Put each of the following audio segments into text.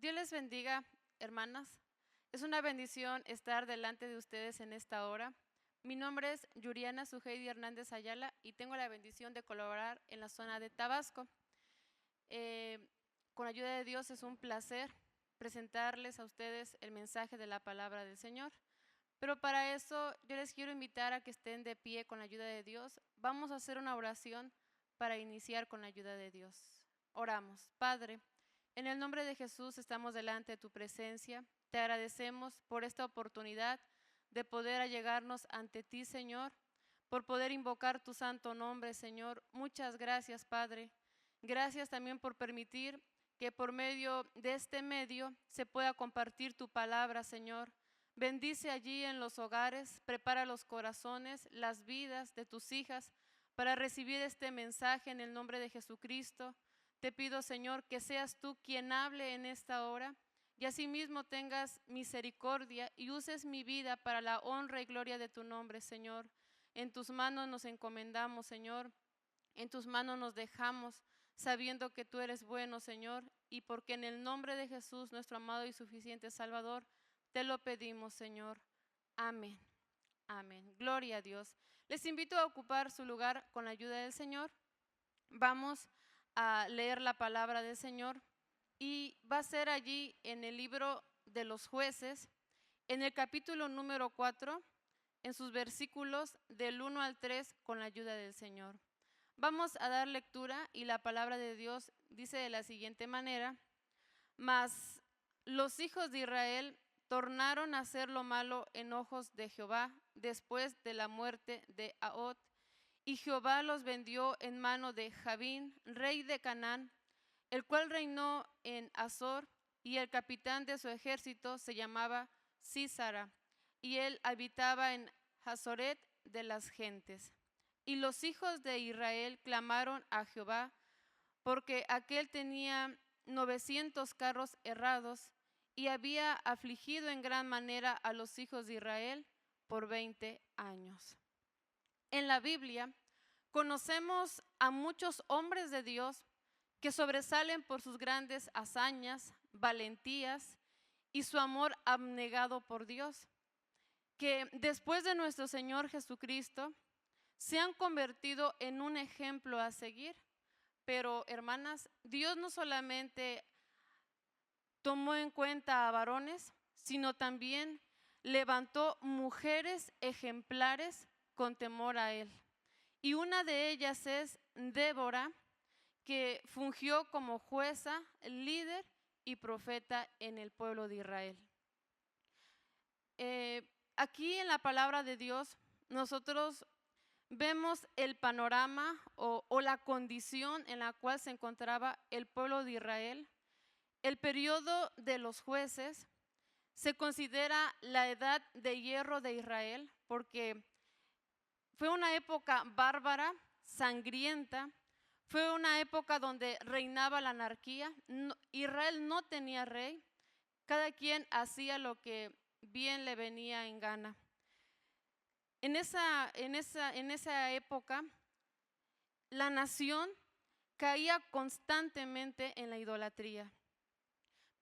Dios les bendiga, hermanas. Es una bendición estar delante de ustedes en esta hora. Mi nombre es Yuriana Suheidi Hernández Ayala y tengo la bendición de colaborar en la zona de Tabasco. Con ayuda de Dios es un placer presentarles a ustedes el mensaje de la palabra del Señor. Pero para eso yo les quiero invitar a que estén de pie con la ayuda de Dios. Vamos a hacer una oración para iniciar con la ayuda de Dios. Oramos. Padre, en el nombre de Jesús estamos delante de tu presencia. Te agradecemos por esta oportunidad de poder allegarnos ante ti, Señor, por poder invocar tu santo nombre, Señor. Muchas gracias, Padre. Gracias también por permitir que por medio de este medio se pueda compartir tu palabra, Señor. Bendice allí en los hogares, prepara los corazones, las vidas de tus hijas para recibir este mensaje en el nombre de Jesucristo. Te pido, Señor, que seas tú quien hable en esta hora y asimismo tengas misericordia y uses mi vida para la honra y gloria de tu nombre, Señor. En tus manos nos encomendamos, Señor. En tus manos nos dejamos, sabiendo que tú eres bueno, Señor, y porque en el nombre de Jesús, nuestro amado y suficiente Salvador, te lo pedimos, Señor. Amén. Amén. Gloria a Dios. Les invito a ocupar su lugar con la ayuda del Señor. Vamos a leer la palabra del Señor y va a ser allí en el libro de los jueces, en el capítulo número 4, en sus versículos del 1 al 3 con la ayuda del Señor. Vamos a dar lectura y la palabra de Dios dice de la siguiente manera: Mas los hijos de Israel tornaron a hacer lo malo en ojos de Jehová después de la muerte de Ahot, y Jehová los vendió en mano de Javín, rey de Canaán, el cual reinó en Azor, y el capitán de su ejército se llamaba Sísara, y él habitaba en Hazoret de las gentes. Y los hijos de Israel clamaron a Jehová, porque aquél tenía 900 carros errados, y había afligido en gran manera a los hijos de Israel por 20 años. En la Biblia conocemos a muchos hombres de Dios que sobresalen por sus grandes hazañas, valentías y su amor abnegado por Dios, que después de nuestro Señor Jesucristo se han convertido en un ejemplo a seguir. Pero, hermanas, Dios no solamente tomó en cuenta a varones, sino también levantó mujeres ejemplares con temor a Él. Y una de ellas es Débora, que fungió como jueza, líder y profeta en el pueblo de Israel. Aquí en la palabra de Dios nosotros vemos el panorama o la condición en la cual se encontraba el pueblo de Israel. El periodo de los jueces se considera la edad de hierro de Israel porque fue una época bárbara, sangrienta, fue una época donde reinaba la anarquía. Israel no tenía rey, cada quien hacía lo que bien le venía en gana. En esa época, la nación caía constantemente en la idolatría.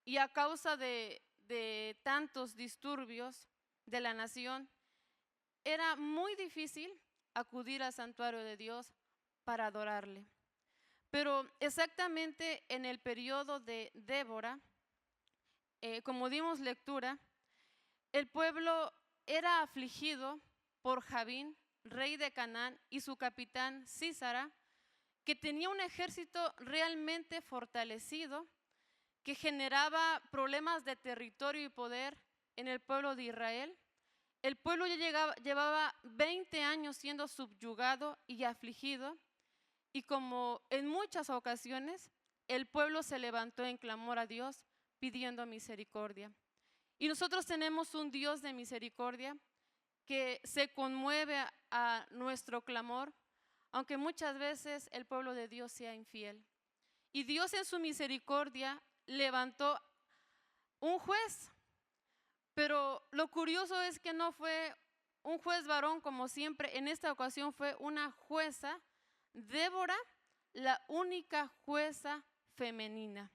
Y a causa de tantos disturbios de la nación, era muy difícil acudir al santuario de Dios para adorarle. Pero exactamente en el periodo de Débora, como dimos lectura, el pueblo era afligido por Javín, rey de Canaán, y su capitán Sísara, que tenía un ejército realmente fortalecido, que generaba problemas de territorio y poder en el pueblo de Israel. El pueblo ya llevaba 20 años siendo subyugado y afligido, y como en muchas ocasiones, el pueblo se levantó en clamor a Dios pidiendo misericordia. Y nosotros tenemos un Dios de misericordia que se conmueve a nuestro clamor, aunque muchas veces el pueblo de Dios sea infiel. Y Dios en su misericordia levantó un juez, pero lo curioso es que no fue un juez varón como siempre. En esta ocasión fue una jueza, Débora, la única jueza femenina.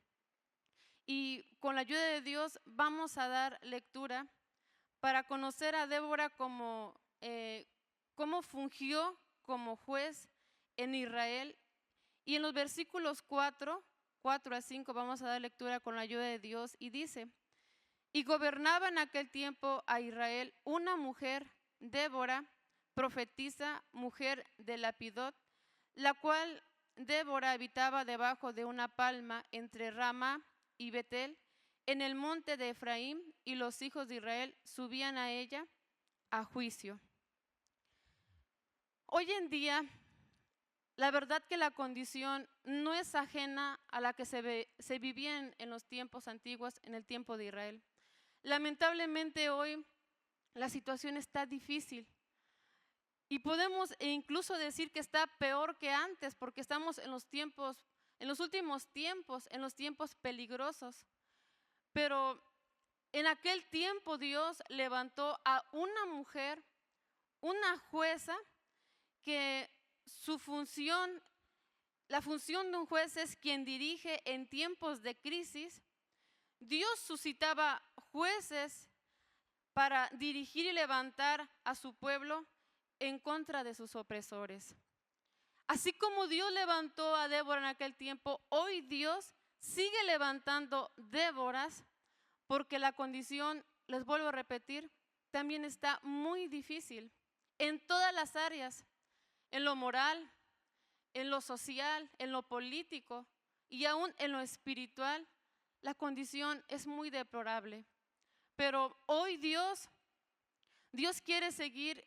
y con la ayuda de Dios vamos a dar lectura para conocer a Débora como cómo fungió como juez en Israel. Y en los versículos 4 a 5 vamos a dar lectura con la ayuda de Dios y dice: y gobernaba en aquel tiempo a Israel una mujer, Débora, profetisa, mujer de Lapidot, la cual Débora habitaba debajo de una palma entre Ramá y Betel, en el monte de Efraín, y los hijos de Israel subían a ella a juicio. Hoy en día, la verdad que la condición no es ajena a la que se vivía en los tiempos antiguos, en el tiempo de Israel. Lamentablemente hoy la situación está difícil y podemos incluso decir que está peor que antes porque estamos en los tiempos, en los últimos tiempos, en los tiempos peligrosos. Pero en aquel tiempo Dios levantó a una mujer, una jueza, que su función, la función de un juez es quien dirige en tiempos de crisis. Dios suscitaba jueces para dirigir y levantar a su pueblo en contra de sus opresores. Así como Dios levantó a Débora en aquel tiempo, hoy Dios sigue levantando Déboras porque la condición, les vuelvo a repetir, también está muy difícil en todas las áreas, en lo moral, en lo social, en lo político y aún en lo espiritual. La condición es muy deplorable. Pero hoy Dios quiere seguir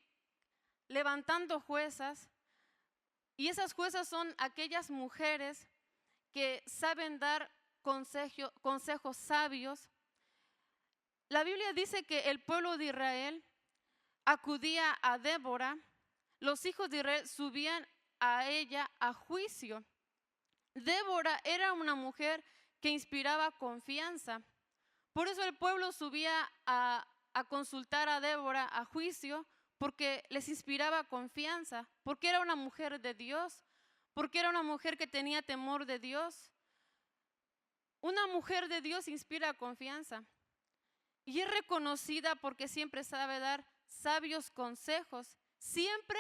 levantando juezas, y esas juezas son aquellas mujeres que saben dar consejos sabios. La Biblia dice que el pueblo de Israel acudía a Débora, los hijos de Israel subían a ella a juicio. Débora era una mujer que inspiraba confianza. Por eso el pueblo subía a consultar a Débora a juicio, porque les inspiraba confianza, porque era una mujer de Dios, porque era una mujer que tenía temor de Dios. Una mujer de Dios inspira confianza y es reconocida porque siempre sabe dar sabios consejos, siempre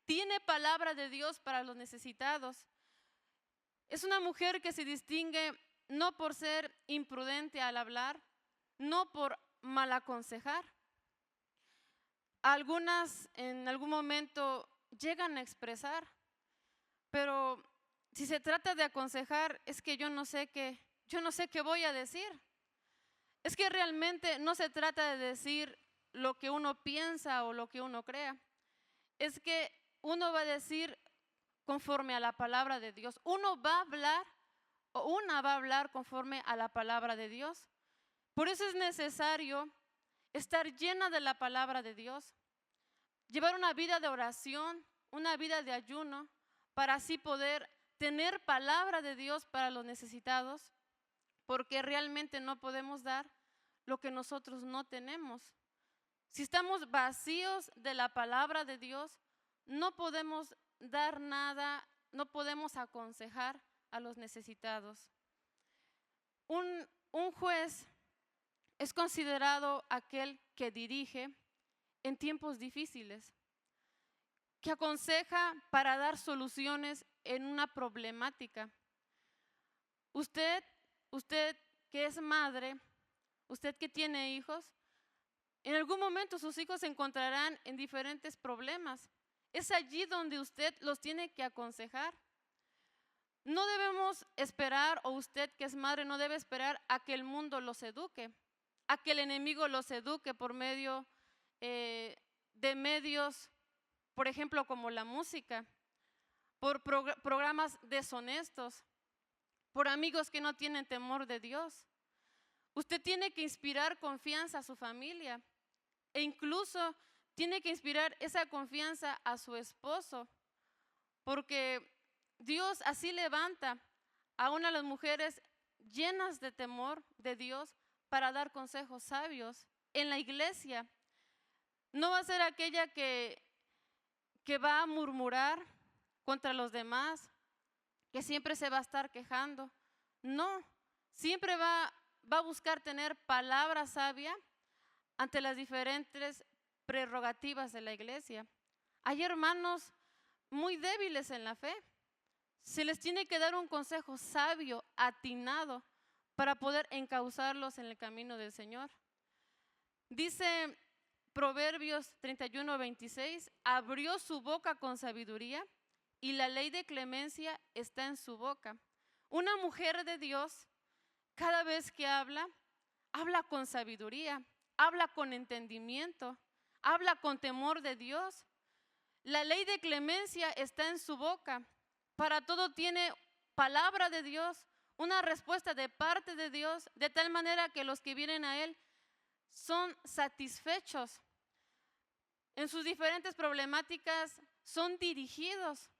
tiene palabra de Dios para los necesitados. Es una mujer que se distingue no por ser imprudente al hablar, no por mal aconsejar. Algunas en algún momento llegan a expresar, pero si se trata de aconsejar, es que yo no sé qué voy a decir. Es que realmente no se trata de decir lo que uno piensa o lo que uno crea. Es que uno va a decir conforme a la palabra de Dios. Uno va a hablar o una va a hablar conforme a la palabra de Dios. Por eso es necesario estar llena de la palabra de Dios, llevar una vida de oración, una vida de ayuno, para así poder tener palabra de Dios para los necesitados, porque realmente no podemos dar lo que nosotros no tenemos. Si estamos vacíos de la palabra de Dios, no podemos dar nada, no podemos aconsejar a los necesitados. Un juez es considerado aquel que dirige en tiempos difíciles, que aconseja para dar soluciones en una problemática. Usted que es madre, usted que tiene hijos, en algún momento sus hijos se encontrarán en diferentes problemas. Es allí donde usted los tiene que aconsejar. No debemos esperar, o usted que es madre no debe esperar a que el mundo los eduque, a que el enemigo los eduque por medio de medios, por ejemplo, como la música, por programas deshonestos, por amigos que no tienen temor de Dios. Usted tiene que inspirar confianza a su familia e incluso tiene que inspirar esa confianza a su esposo, porque Dios así levanta a una de las mujeres llenas de temor de Dios para dar consejos sabios en la iglesia. No va a ser aquella que va a murmurar contra los demás, que siempre se va a estar quejando. No, siempre va va a buscar tener palabra sabia ante las diferentes prerrogativas de la iglesia. Hay hermanos muy débiles en la fe. Se les tiene que dar un consejo sabio, atinado, para poder encauzarlos en el camino del Señor. Dice Proverbios 31:26, abrió su boca con sabiduría y la ley de clemencia está en su boca. Una mujer de Dios, cada vez que habla, habla con sabiduría, habla con entendimiento, habla con temor de Dios. La ley de clemencia está en su boca. Para todo tiene palabra de Dios, una respuesta de parte de Dios, de tal manera que los que vienen a Él son satisfechos. En sus diferentes problemáticas son dirigidos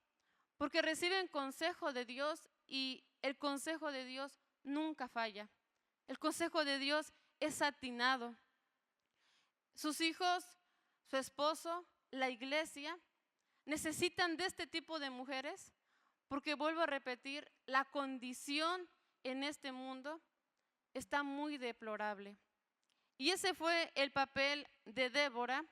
porque reciben consejo de Dios y el consejo de Dios nunca falla. El consejo de Dios es atinado. Sus hijos, su esposo, la iglesia necesitan de este tipo de mujeres porque, vuelvo a repetir, la condición en este mundo está muy deplorable. Y ese fue el papel de Débora.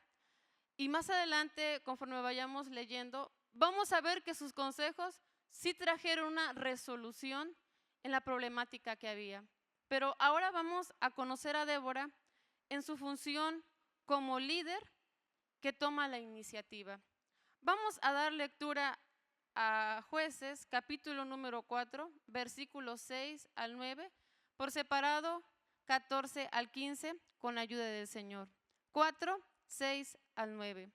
Y más adelante, conforme vayamos leyendo, vamos a ver que sus consejos sí trajeron una resolución en la problemática que había. Pero ahora vamos a conocer a Débora en su función como líder que toma la iniciativa. Vamos a dar lectura a Jueces, capítulo número 4, versículos 6 al 9, por separado 14 al 15, con la ayuda del Señor. 4, 6 al 9.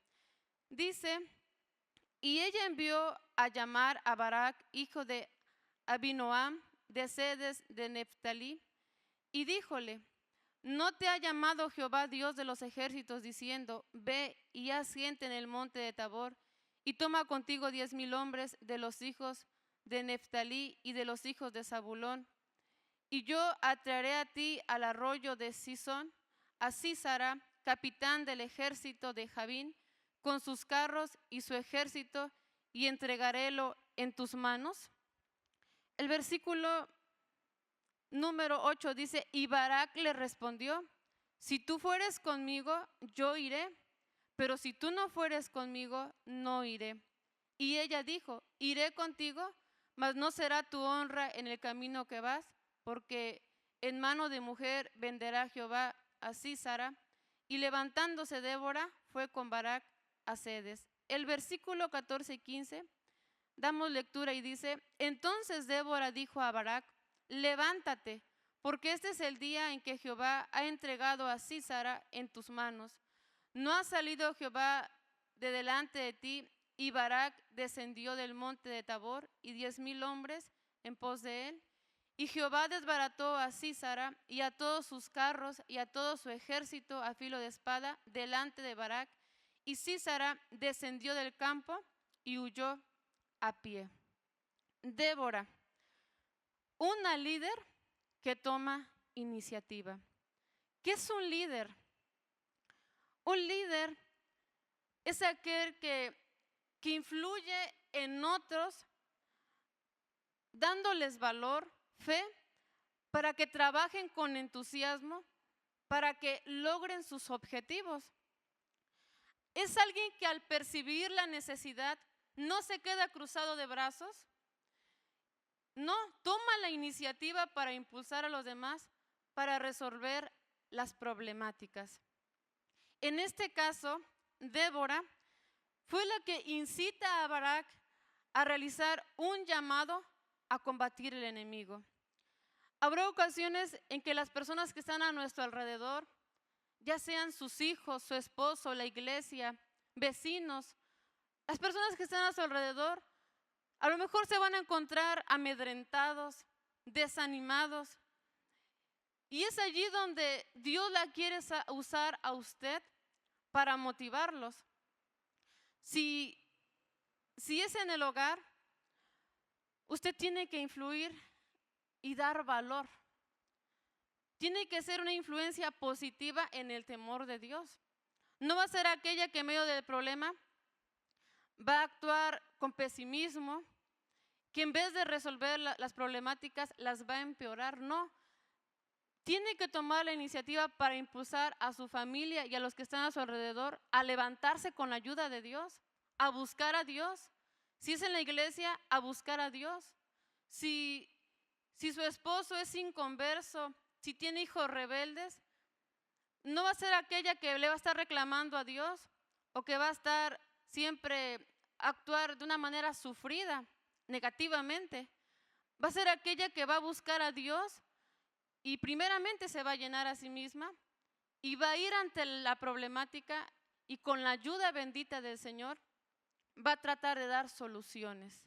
Dice, y ella envió a llamar a Barak, hijo de Abinoam, de Sedes de Neftalí, y díjole, ¿no te ha llamado Jehová Dios de los ejércitos diciendo, ve y haz gente en el monte de Tabor, y toma contigo 10,000 hombres de los hijos de Neftalí y de los hijos de Zabulón? Y yo atraeré a ti al arroyo de Sison, a Sísara, capitán del ejército de Javín, con sus carros y su ejército, y entregarélo en tus manos. El versículo número 8 dice, y Barak le respondió, si tú fueres conmigo, yo iré, pero si tú no fueres conmigo, no iré. Y ella dijo, iré contigo, mas no será tu honra en el camino que vas, porque en mano de mujer venderá Jehová a Sísara. Y levantándose Débora, fue con Barak a Sedes. El versículo 14 y 15, damos lectura y dice, entonces Débora dijo a Barak, levántate, porque este es el día en que Jehová ha entregado a Sísara en tus manos. ¿No ha salido Jehová de delante de ti? Y Barak descendió del monte de Tabor y 10,000 hombres en pos de él. Y Jehová desbarató a Sísara y a todos sus carros y a todo su ejército a filo de espada delante de Barak. Y Sísara descendió del campo y huyó a pie. Débora, una líder que toma iniciativa. ¿Qué es un líder? Un líder es aquel que influye en otros, dándoles valor, fe, para que trabajen con entusiasmo, para que logren sus objetivos. Es alguien que al percibir la necesidad no se queda cruzado de brazos, no, toma la iniciativa para impulsar a los demás para resolver las problemáticas. En este caso, Débora fue la que incita a Barak a realizar un llamado a combatir el enemigo. Habrá ocasiones en que las personas que están a nuestro alrededor, ya sean sus hijos, su esposo, la iglesia, vecinos, las personas que están a su alrededor, a lo mejor se van a encontrar amedrentados, desanimados. Y es allí donde Dios la quiere usar a usted para motivarlos. Si es en el hogar, usted tiene que influir y dar valor. Tiene que ser una influencia positiva en el temor de Dios. No va a ser aquella que en medio del problema va a actuar con pesimismo, que en vez de resolver las problemáticas las va a empeorar. No, tiene que tomar la iniciativa para impulsar a su familia y a los que están a su alrededor a levantarse con la ayuda de Dios, a buscar a Dios. Si es en la iglesia, a buscar a Dios. Si su esposo es inconverso, si tiene hijos rebeldes, no va a ser aquella que le va a estar reclamando a Dios o que va a estar siempre actuar de una manera sufrida, negativamente. Va a ser aquella que va a buscar a Dios y primeramente se va a llenar a sí misma y va a ir ante la problemática y con la ayuda bendita del Señor va a tratar de dar soluciones.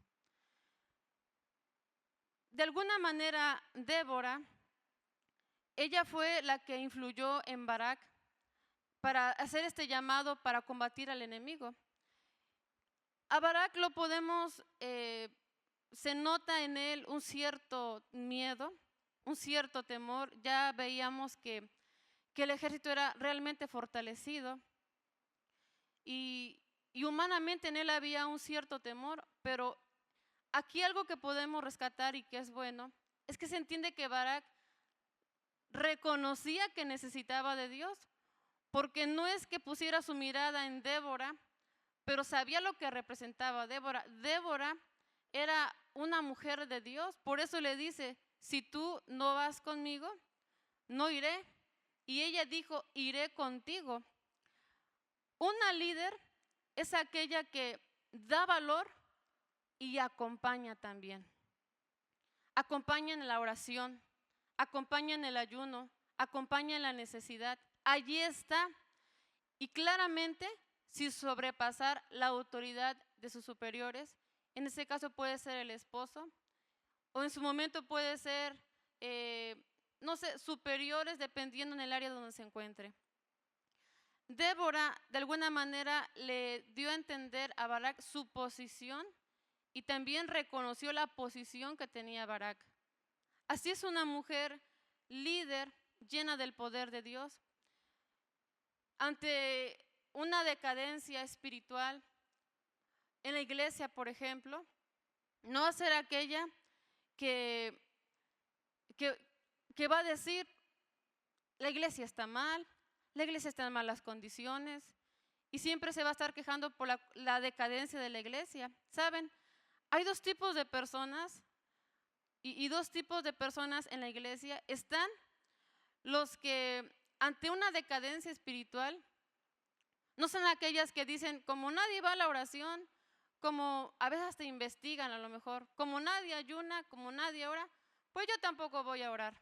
De alguna manera, Débora, ella fue la que influyó en Barak para hacer este llamado para combatir al enemigo. A Barak lo podemos, se nota en él un cierto miedo, un cierto temor. Ya veíamos que el ejército era realmente fortalecido y humanamente en él había un cierto temor, pero aquí algo que podemos rescatar y que es bueno, es que se entiende que Barak reconocía que necesitaba de Dios, porque no es que pusiera su mirada en Débora, pero sabía lo que representaba Débora. Débora era una mujer de Dios, por eso le dice, si tú no vas conmigo, no iré. Y ella dijo, iré contigo. Una líder es aquella que da valor y acompaña también. Acompaña en la oración, acompaña en el ayuno, acompaña en la necesidad. Allí está. Y claramente, sin sobrepasar la autoridad de sus superiores, en este caso puede ser el esposo, o en su momento puede ser, no sé, superiores, dependiendo en el área donde se encuentre. Débora, de alguna manera, le dio a entender a Barak su posición y también reconoció la posición que tenía Barak. Así es una mujer líder, llena del poder de Dios. Ante una decadencia espiritual en la iglesia, por ejemplo, no va a ser aquella que va a decir, la iglesia está mal, la iglesia está en malas condiciones, y siempre se va a estar quejando por la decadencia de la iglesia. ¿Saben? Hay dos tipos de personas y dos tipos de personas en la iglesia. Están los que ante una decadencia espiritual no son aquellas que dicen, como nadie va a la oración, como a veces hasta investigan a lo mejor, como nadie ayuna, como nadie ora, pues yo tampoco voy a orar.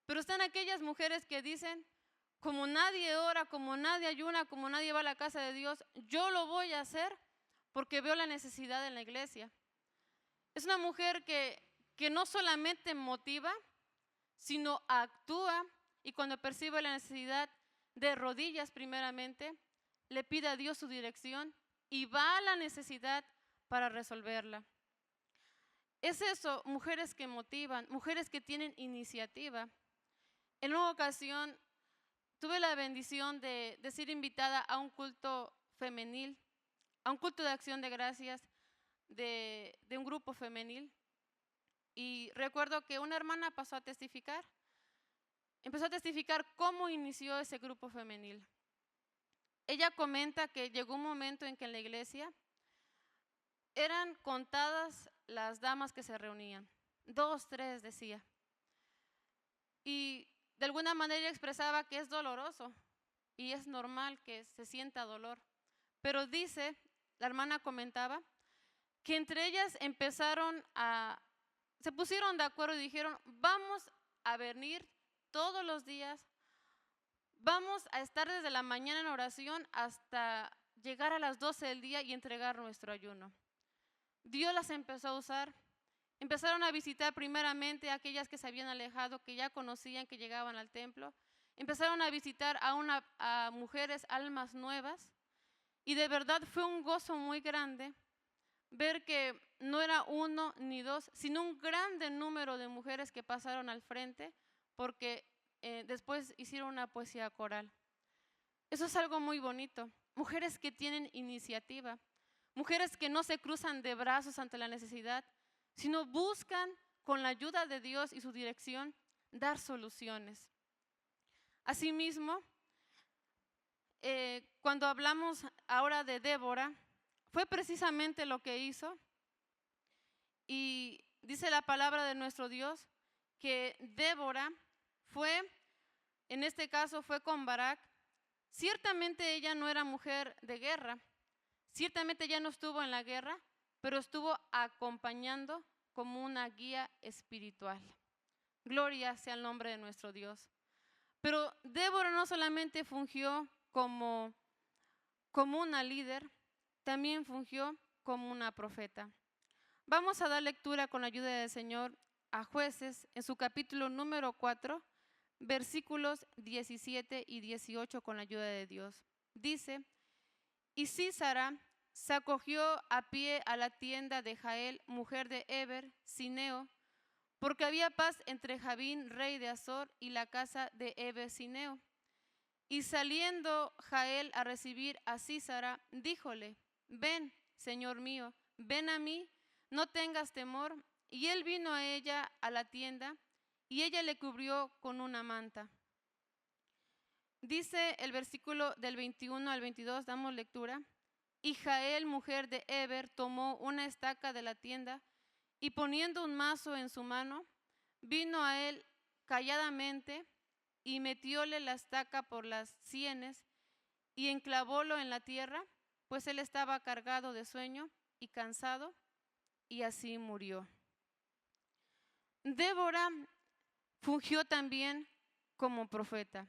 Pero están aquellas mujeres que dicen, como nadie ora, como nadie ayuna, como nadie va a la casa de Dios, yo lo voy a hacer porque veo la necesidad en la iglesia. Es una mujer que no solamente motiva, sino actúa, y cuando percibe la necesidad, de rodillas primeramente, le pide a Dios su dirección y va a la necesidad para resolverla. Es eso, mujeres que motivan, mujeres que tienen iniciativa. En una ocasión tuve la bendición de ser invitada a un culto femenil, a un culto de acción de gracias de un grupo femenil. Y recuerdo que una hermana pasó a testificar, empezó a testificar cómo inició ese grupo femenil. Ella comenta que llegó un momento en que en la iglesia eran contadas las damas que se reunían, 2, 3 decía. Y de alguna manera expresaba que es doloroso y es normal que se sienta dolor. Pero dice, la hermana comentaba, que entre ellas se pusieron de acuerdo y dijeron, vamos a venir todos los días, vamos a estar desde la mañana en oración hasta llegar a las 12 del día y entregar nuestro ayuno. Dios las empezó a usar. Empezaron a visitar primeramente a aquellas que se habían alejado, que ya conocían, que llegaban al templo. Empezaron a visitar a mujeres, almas nuevas. Y de verdad fue un gozo muy grande ver que no era 1 ni 2, sino un grande número de mujeres que pasaron al frente, porque después hicieron una poesía coral. Eso es algo muy bonito. Mujeres que tienen iniciativa, mujeres que no se cruzan de brazos ante la necesidad, sino buscan con la ayuda de Dios y su dirección dar soluciones. Asimismo, cuando hablamos ahora de Débora, fue precisamente lo que hizo. Y dice la palabra de nuestro Dios que Débora fue, en este caso fue con Barak. Ciertamente ella no era mujer de guerra, ciertamente ella no estuvo en la guerra, pero estuvo acompañando como una guía espiritual. Gloria sea el nombre de nuestro Dios. Pero Débora no solamente fungió como una líder, también fungió como una profeta. Vamos a dar lectura con la ayuda del Señor a Jueces en su capítulo número 4, versículos 17 y 18 con la ayuda de Dios. Dice: y Sísara se acogió a pie a la tienda de Jael, mujer de Heber, Cineo, porque había paz entre Jabín, rey de Azor, y la casa de Heber, Cineo. Y saliendo Jael a recibir a Sísara, díjole: ven, señor mío, ven a mí, no tengas temor. Y él vino a ella a la tienda, y ella le cubrió con una manta. Dice el versículo del 21 al 22, damos lectura. Y Jael, mujer de Heber, tomó una estaca de la tienda, y poniendo un mazo en su mano, vino a él calladamente, y metióle la estaca por las sienes, y enclavólo en la tierra, pues él estaba cargado de sueño y cansado, y así murió. Débora fungió también como profeta.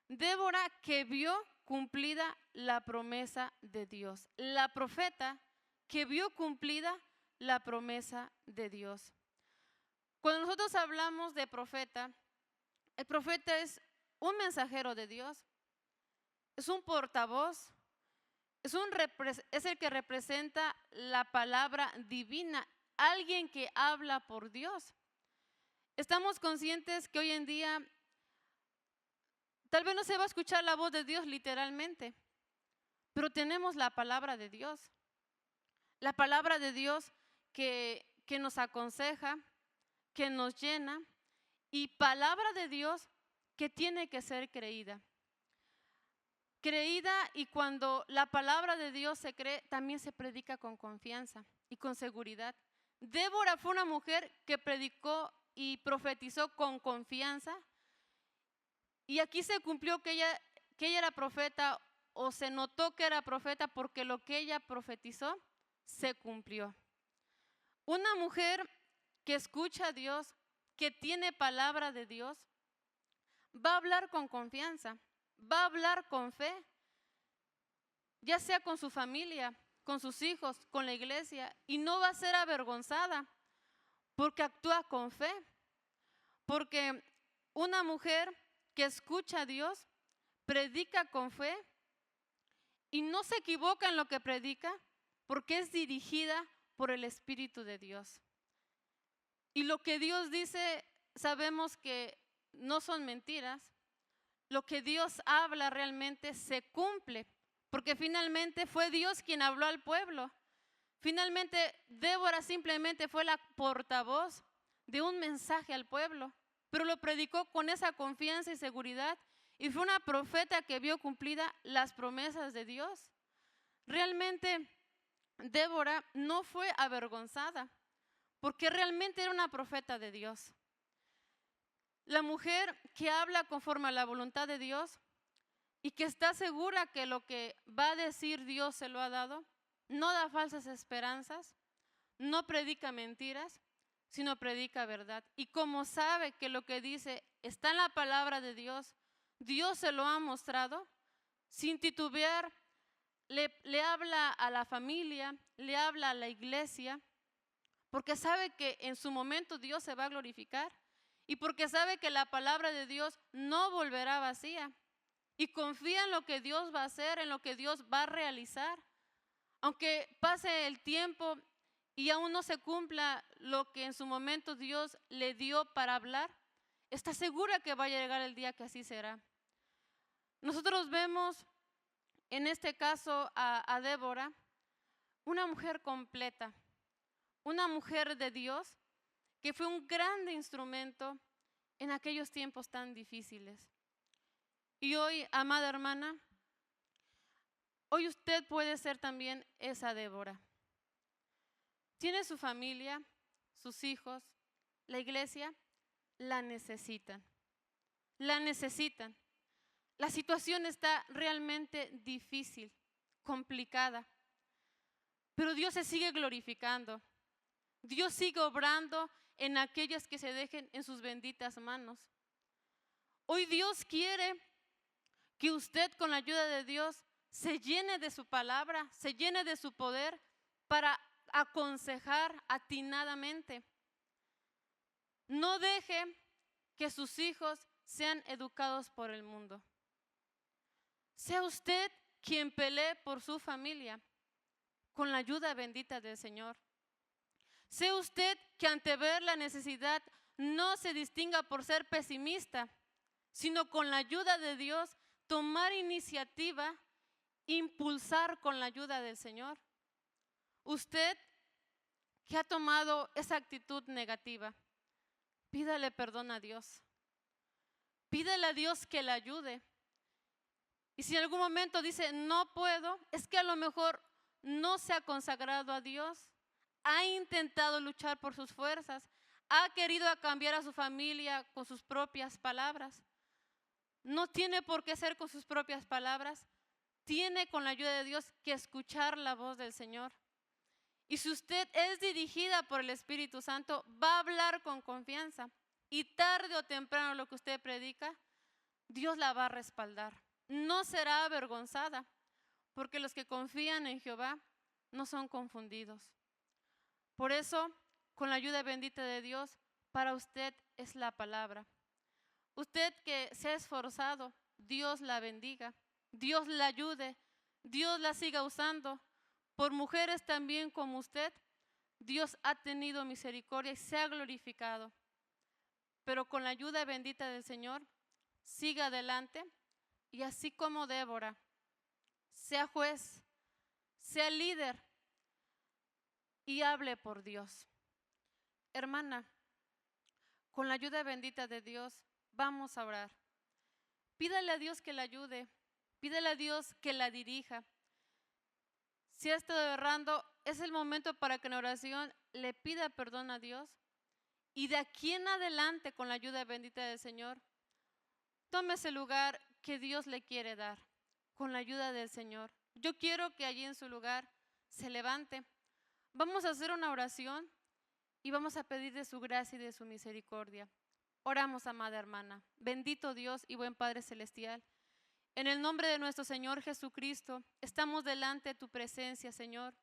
Débora que vio cumplida la promesa de Dios. La profeta que vio cumplida la promesa de Dios. Cuando nosotros hablamos de profeta, el profeta es un mensajero de Dios, es un portavoz, es el que representa la palabra divina, alguien que habla por Dios. Estamos conscientes que hoy en día tal vez no se va a escuchar la voz de Dios literalmente, pero tenemos la palabra de Dios. La palabra de Dios que nos aconseja, que nos llena, y palabra de Dios que tiene que ser creída. Creída, y cuando la palabra de Dios se cree, también se predica con confianza y con seguridad. Débora fue una mujer que predicó y profetizó con confianza, y aquí se cumplió que ella era profeta, o se notó que era profeta, porque lo que ella profetizó se cumplió. Una mujer que escucha a Dios, que tiene palabra de Dios, va a hablar con confianza, va a hablar con fe, ya sea con su familia, con sus hijos, con la iglesia, y no va a ser avergonzada porque actúa con fe. Porque una mujer que escucha a Dios, predica con fe y no se equivoca en lo que predica, porque es dirigida por el Espíritu de Dios. Y lo que Dios dice, sabemos que no son mentiras. Lo que Dios habla realmente se cumple, porque finalmente fue Dios quien habló al pueblo. Finalmente, Débora simplemente fue la portavoz de un mensaje al pueblo, pero lo predicó con esa confianza y seguridad, y fue una profeta que vio cumplida las promesas de Dios. Realmente, Débora no fue avergonzada, porque realmente era una profeta de Dios. La mujer que habla conforme a la voluntad de Dios y que está segura que lo que va a decir Dios se lo ha dado, no da falsas esperanzas, no predica mentiras, sino predica verdad. Y como sabe que lo que dice está en la palabra de Dios, Dios se lo ha mostrado, sin titubear, le habla a la familia, le habla a la iglesia, porque sabe que en su momento Dios se va a glorificar, y porque sabe que la palabra de Dios no volverá vacía, y confía en lo que Dios va a hacer, en lo que Dios va a realizar. Aunque pase el tiempo y aún no se cumpla lo que en su momento Dios le dio para hablar, está segura que va a llegar el día que así será. Nosotros vemos en este caso a Débora, una mujer completa, una mujer de Dios que fue un grande instrumento en aquellos tiempos tan difíciles. Y hoy, amada hermana, hoy usted puede ser también esa Débora. Tiene su familia, sus hijos, la iglesia, la necesitan. La necesitan. La situación está realmente difícil, complicada, pero Dios se sigue glorificando. Dios sigue obrando en aquellas que se dejen en sus benditas manos. Hoy Dios quiere que usted, con la ayuda de Dios, se llene de su palabra, se llene de su poder para aconsejar atinadamente. No deje que sus hijos sean educados por el mundo. Sea usted quien pelee por su familia con la ayuda bendita del Señor. Sea usted que ante ver la necesidad no se distinga por ser pesimista, sino con la ayuda de Dios tomar iniciativa, impulsar con la ayuda del Señor. Usted que ha tomado esa actitud negativa, pídale perdón a Dios. Pídele a Dios que le ayude. Y si en algún momento dice, no puedo, es que a lo mejor no se ha consagrado a Dios, ha intentado luchar por sus fuerzas, ha querido cambiar a su familia con sus propias palabras. No tiene por qué ser con sus propias palabras, tiene con la ayuda de Dios que escuchar la voz del Señor. Y si usted es dirigida por el Espíritu Santo, va a hablar con confianza. Y tarde o temprano lo que usted predica, Dios la va a respaldar. No será avergonzada, porque los que confían en Jehová no son confundidos. Por eso, con la ayuda bendita de Dios, para usted es la palabra. Usted que se ha esforzado, Dios la bendiga, Dios la ayude, Dios la siga usando. Por mujeres también como usted, Dios ha tenido misericordia y se ha glorificado. Pero con la ayuda bendita del Señor, siga adelante y así como Débora, sea juez, sea líder y hable por Dios. Hermana, con la ayuda bendita de Dios, vamos a orar. Pídale a Dios que la ayude, pídale a Dios que la dirija. Si ha estado errando, es el momento para que en oración le pida perdón a Dios. Y de aquí en adelante, con la ayuda bendita del Señor, tome ese lugar que Dios le quiere dar, con la ayuda del Señor. Yo quiero que allí en su lugar se levante. Vamos a hacer una oración y vamos a pedir de su gracia y de su misericordia. Oramos, amada hermana. Bendito Dios y buen Padre Celestial. En el nombre de nuestro Señor Jesucristo, estamos delante de tu presencia, Señor,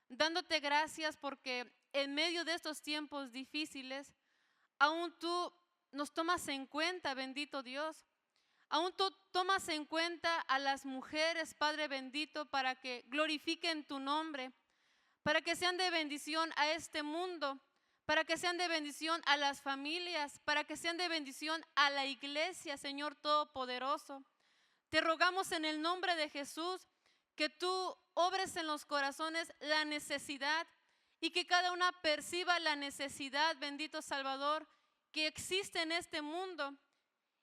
dándote gracias porque en medio de estos tiempos difíciles, aún tú nos tomas en cuenta, bendito Dios. Aún tú tomas en cuenta a las mujeres, Padre bendito, para que glorifiquen tu nombre, para que sean de bendición a este mundo, para que sean de bendición a las familias, para que sean de bendición a la iglesia, Señor Todopoderoso. Te rogamos en el nombre de Jesús que tú obres en los corazones la necesidad y que cada una perciba la necesidad, bendito Salvador, que existe en este mundo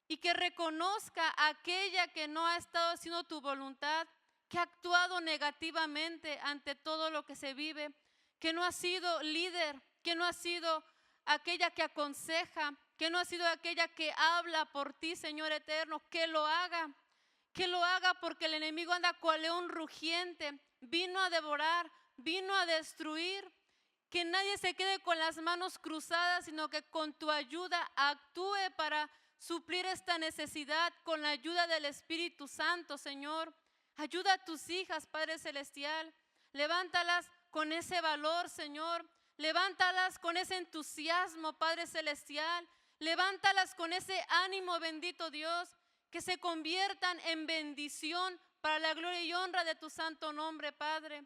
y que reconozca a aquella que no ha estado haciendo tu voluntad, que ha actuado negativamente ante todo lo que se vive, que no ha sido líder, que no ha sido aquella que aconseja, que no ha sido aquella que habla por ti, Señor eterno, que lo haga porque el enemigo anda cual león rugiente, vino a devorar, vino a destruir. Que nadie se quede con las manos cruzadas, sino que con tu ayuda actúe para suplir esta necesidad con la ayuda del Espíritu Santo, Señor. Ayuda a tus hijas, Padre Celestial. Levántalas con ese valor, Señor. Levántalas con ese entusiasmo, Padre Celestial. Levántalas con ese ánimo, bendito Dios, que se conviertan en bendición para la gloria y honra de tu santo nombre, Padre.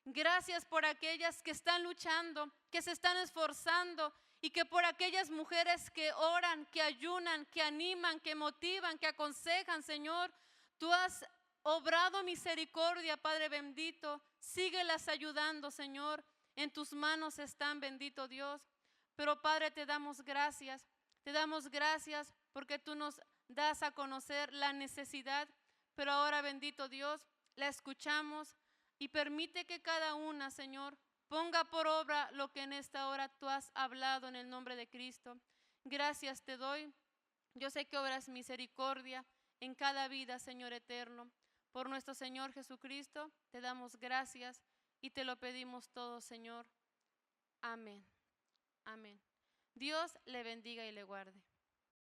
Gracias por aquellas que están luchando, que se están esforzando y que por aquellas mujeres que oran, que ayunan, que animan, que motivan, que aconsejan, Señor. Tú has obrado misericordia, Padre bendito. Síguelas ayudando, Señor. En tus manos están, bendito Dios. Pero, Padre, te damos gracias. Te damos gracias porque tú nos das a conocer la necesidad, pero ahora, bendito Dios, la escuchamos y permite que cada una, Señor, ponga por obra lo que en esta hora tú has hablado en el nombre de Cristo. Gracias te doy. Yo sé que obras misericordia en cada vida, Señor eterno. Por nuestro Señor Jesucristo, te damos gracias y te lo pedimos todo, Señor. Amén. Amén. Dios le bendiga y le guarde.